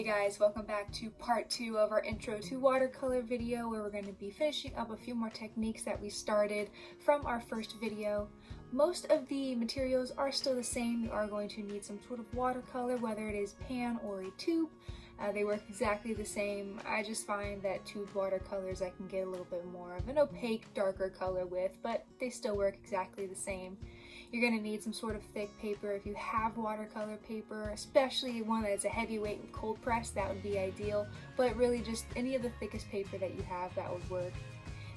Hey guys, welcome back to part 2 of our intro to watercolor video, where we're going to be finishing up a few more techniques that we started from our first video. Most of the materials are still the same. You are going to need some sort of watercolor, whether it is pan or a tube. They work exactly the same. I just find that tube watercolors I can get a little bit more of an opaque, darker color with, but they still work exactly the same. You're going to need some sort of thick paper. If you have watercolor paper, especially one that's a heavyweight with cold press, that would be ideal, but really just any of the thickest paper that you have, that would work.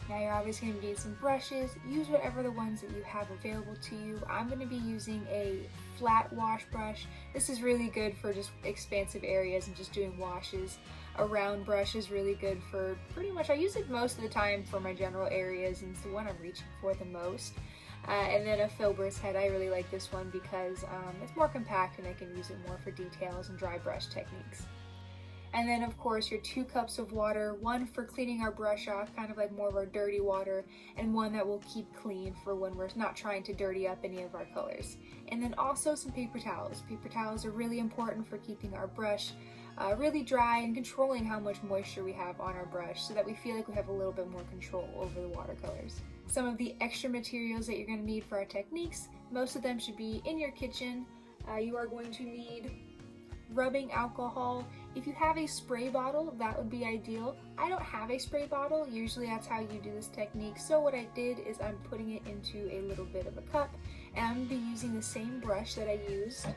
Now you're obviously going to need some brushes. Use whatever the ones that you have available to you. I'm going to be using a flat wash brush. This is really good for just expansive areas and just doing washes. A round brush is really good for pretty much, I use it most of the time for my general areas, and it's the one I'm reaching for the most. And then a filber's head, I really like this one because it's more compact and I can use it more for details and dry brush techniques. And then of course your 2 cups of water, one for cleaning our brush off, kind of like more of our dirty water, and one that will keep clean for when we're not trying to dirty up any of our colors. And then also some paper towels. Paper towels are really important for keeping our brush really dry and controlling how much moisture we have on our brush, so that we feel like we have a little bit more control over the watercolors. Some of the extra materials that you're going to need for our techniques, most of them should be in your kitchen. You are going to need rubbing alcohol. If you have a spray bottle, that would be ideal. I don't have a spray bottle. Usually that's how you do this technique. So what I did is I'm putting it into a little bit of a cup, and I'm going to be using the same brush that I used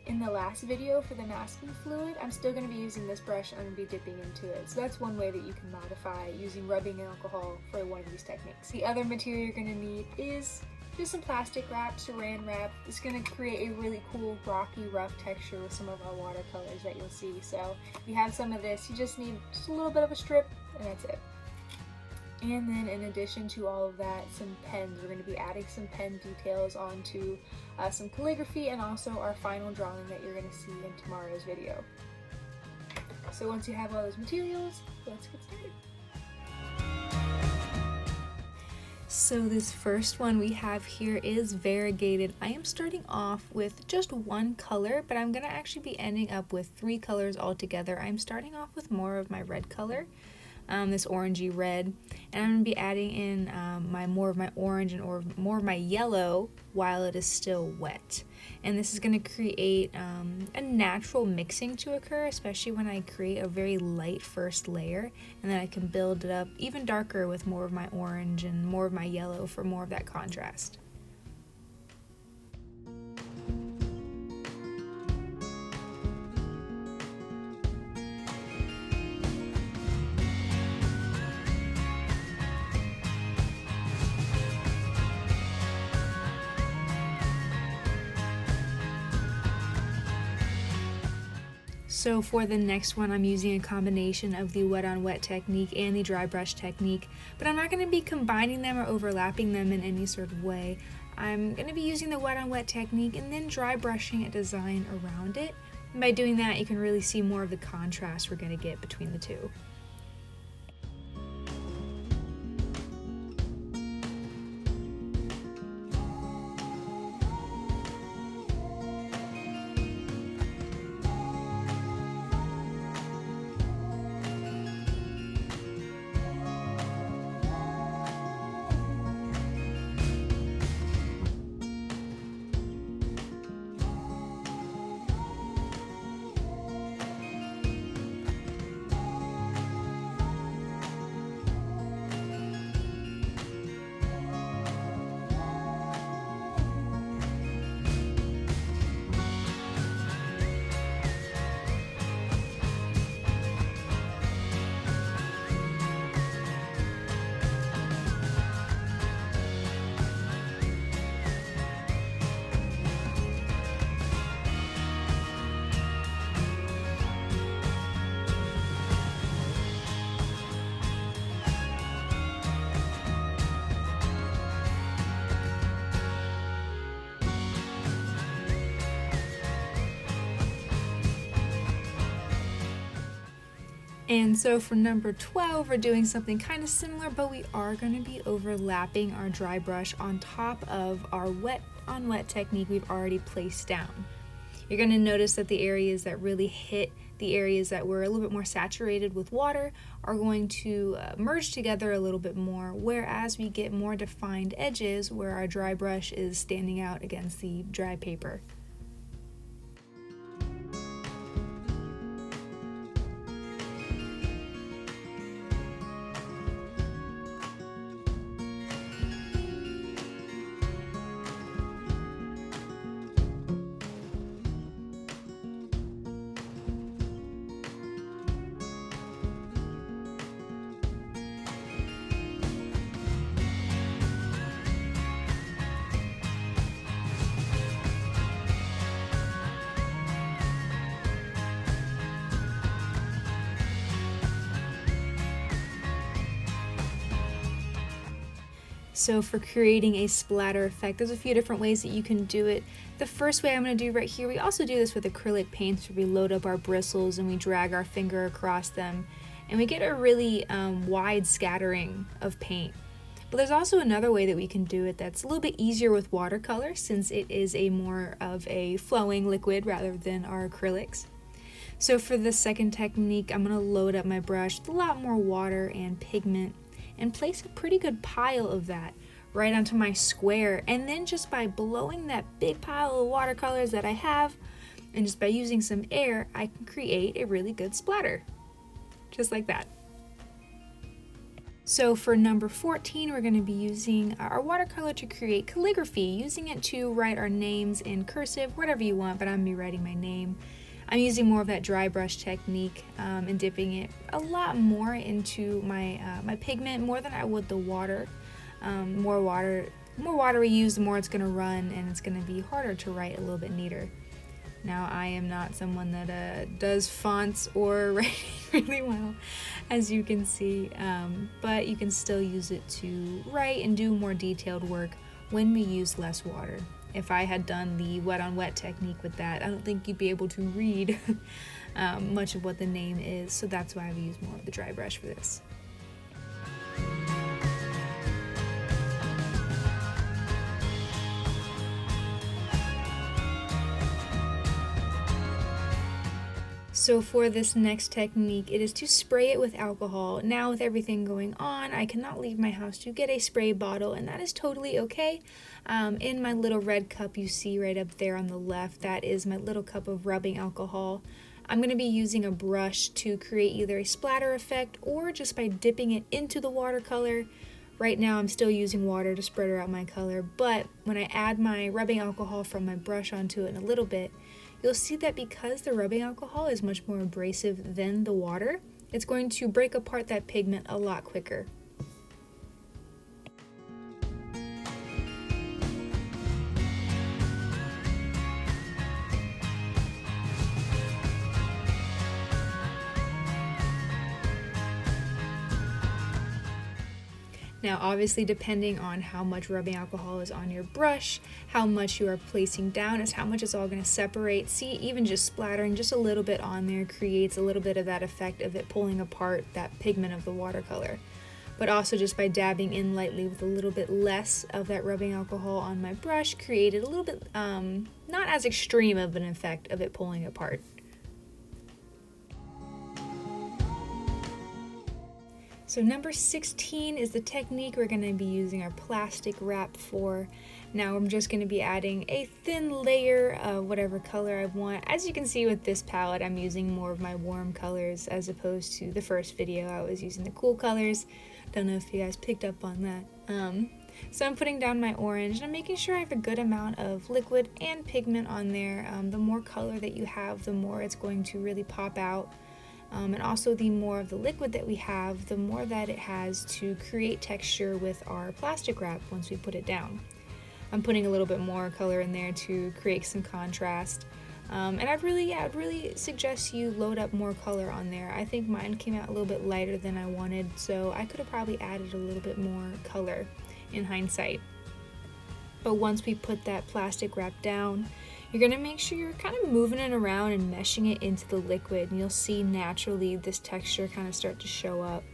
in the last video for the masking fluid. I'm still going to be using this brush. I'm going to be dipping into it. So that's one way that you can modify using rubbing alcohol for one of these techniques. The other material you're going to need is just some plastic wrap, saran wrap. It's going to create a really cool rocky rough texture with some of our watercolors that you'll see. So if you have some of this, you just need just a little bit of a strip, and that's it. And then in addition to all of that, some pens. We're going to be adding some pen details onto some calligraphy, and also our final drawing that you're going to see in tomorrow's video. So once you have all those materials, let's get started. So this first one we have here is variegated. I am starting off with just one color, but I'm going to actually be ending up with 3 colors altogether. I'm starting off with more of my red color. This orangey red, and I'm going to be adding in more of my orange and more of my yellow while it is still wet. And this is going to create a natural mixing to occur, especially when I create a very light first layer, and then I can build it up even darker with more of my orange and more of my yellow for more of that contrast. So for the next one, I'm using a combination of the wet on wet technique and the dry brush technique, but I'm not going to be combining them or overlapping them in any sort of way. I'm going to be using the wet on wet technique and then dry brushing a design around it. And by doing that, you can really see more of the contrast we're going to get between the two. And so for number 12, we're doing something kind of similar, but we are going to be overlapping our dry brush on top of our wet on wet technique we've already placed down. You're going to notice that the areas that really hit the areas that were a little bit more saturated with water are going to merge together a little bit more, whereas we get more defined edges where our dry brush is standing out against the dry paper. So for creating a splatter effect, there's a few different ways that you can do it. The first way I'm going to do right here, we also do this with acrylic paints where we load up our bristles and we drag our finger across them and we get a really wide scattering of paint. But there's also another way that we can do it that's a little bit easier with watercolor, since it is a more of a flowing liquid rather than our acrylics. So for the second technique, I'm going to load up my brush with a lot more water and pigment and place a pretty good pile of that right onto my square, and then just by blowing that big pile of watercolors that I have and just by using some air, I can create a really good splatter just like that. So for number 14, we're going to be using our watercolor to create calligraphy, using it to write our names in cursive, whatever you want, but I'm going to be writing my name. I'm using more of that dry brush technique and dipping it a lot more into my my pigment, more than I would the water. More water we use, the more it's going to run, and it's going to be harder to write a little bit neater. Now, I am not someone that does fonts or writing really well, as you can see, but you can still use it to write and do more detailed work when we use less water. If I had done the wet on wet technique with that, I don't think you'd be able to read much of what the name is, so that's why I've used more of the dry brush for this. So for this next technique, it is to spray it with alcohol. Now with everything going on, I cannot leave my house to get a spray bottle, and that is totally okay. In my little red cup you see right up there on the left, that is my little cup of rubbing alcohol. I'm going to be using a brush to create either a splatter effect or just by dipping it into the watercolor. Right now I'm still using water to spread out my color, but when I add my rubbing alcohol from my brush onto it in a little bit, you'll see that because the rubbing alcohol is much more abrasive than the water, it's going to break apart that pigment a lot quicker. Now obviously depending on how much rubbing alcohol is on your brush, how much you are placing down is how much it's all going to separate. See, even just splattering just a little bit on there creates a little bit of that effect of it pulling apart that pigment of the watercolor. But also just by dabbing in lightly with a little bit less of that rubbing alcohol on my brush created a little bit not as extreme of an effect of it pulling apart. So number 16 is the technique we're going to be using our plastic wrap for. Now I'm just going to be adding a thin layer of whatever color I want. As you can see with this palette, I'm using more of my warm colors as opposed to the first video I was using the cool colors. Don't know if you guys picked up on that. So I'm putting down my orange and I'm making sure I have a good amount of liquid and pigment on there. The more color that you have, the more it's going to really pop out. And also the more of the liquid that we have, the more that it has to create texture with our plastic wrap once we put it down. I'm putting a little bit more color in there to create some contrast. And I'd really suggest you load up more color on there. I think mine came out a little bit lighter than I wanted, so I could have probably added a little bit more color in hindsight. But once we put that plastic wrap down, you're going to make sure you're kind of moving it around and meshing it into the liquid, and you'll see naturally this texture kind of start to show up.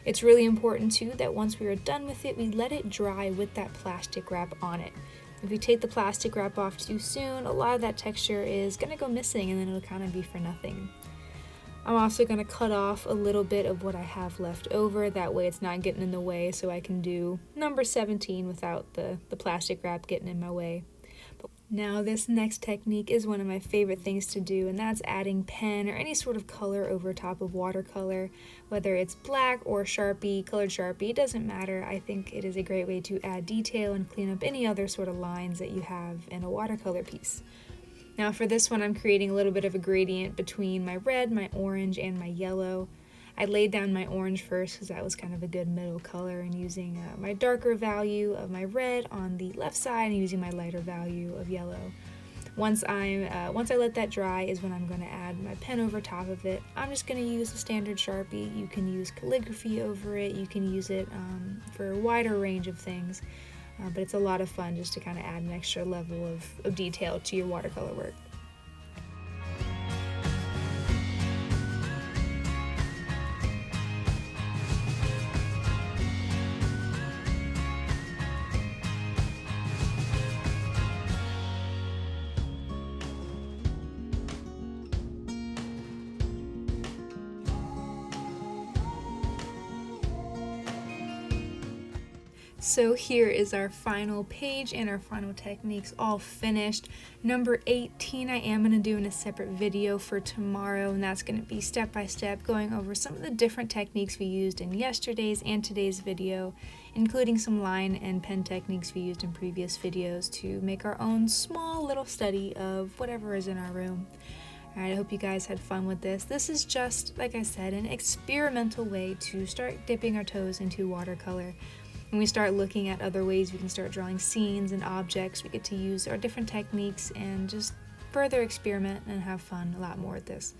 It's really important too that once we are done with it, we let it dry with that plastic wrap on it. If you take the plastic wrap off too soon, a lot of that texture is going to go missing and then it'll kind of be for nothing. I'm also going to cut off a little bit of what I have left over, that way it's not getting in the way, so I can do number 17 without the plastic wrap getting in my way. Now this next technique is one of my favorite things to do, and that's adding pen or any sort of color over top of watercolor. Whether it's black or Sharpie, colored Sharpie, it doesn't matter. I think it is a great way to add detail and clean up any other sort of lines that you have in a watercolor piece. Now for this one, I'm creating a little bit of a gradient between my red, my orange, and my yellow. I laid down my orange first because that was kind of a good middle color, and using my darker value of my red on the left side and using my lighter value of yellow. Once I let that dry is when I'm going to add my pen over top of it. I'm just going to use the standard Sharpie. You can use calligraphy over it. You can use it for a wider range of things. But it's a lot of fun just to kind of add an extra level of detail to your watercolor work. So here is our final page and our final techniques all finished. Number 18 I am going to do in a separate video for tomorrow, and that's going to be step by step going over some of the different techniques we used in yesterday's and today's video, including some line and pen techniques we used in previous videos to make our own small little study of whatever is in our room. Alright, I hope you guys had fun with this. This is just, like I said, an experimental way to start dipping our toes into watercolor. When we start looking at other ways we can start drawing scenes and objects, we get to use our different techniques and just further experiment and have fun a lot more with this.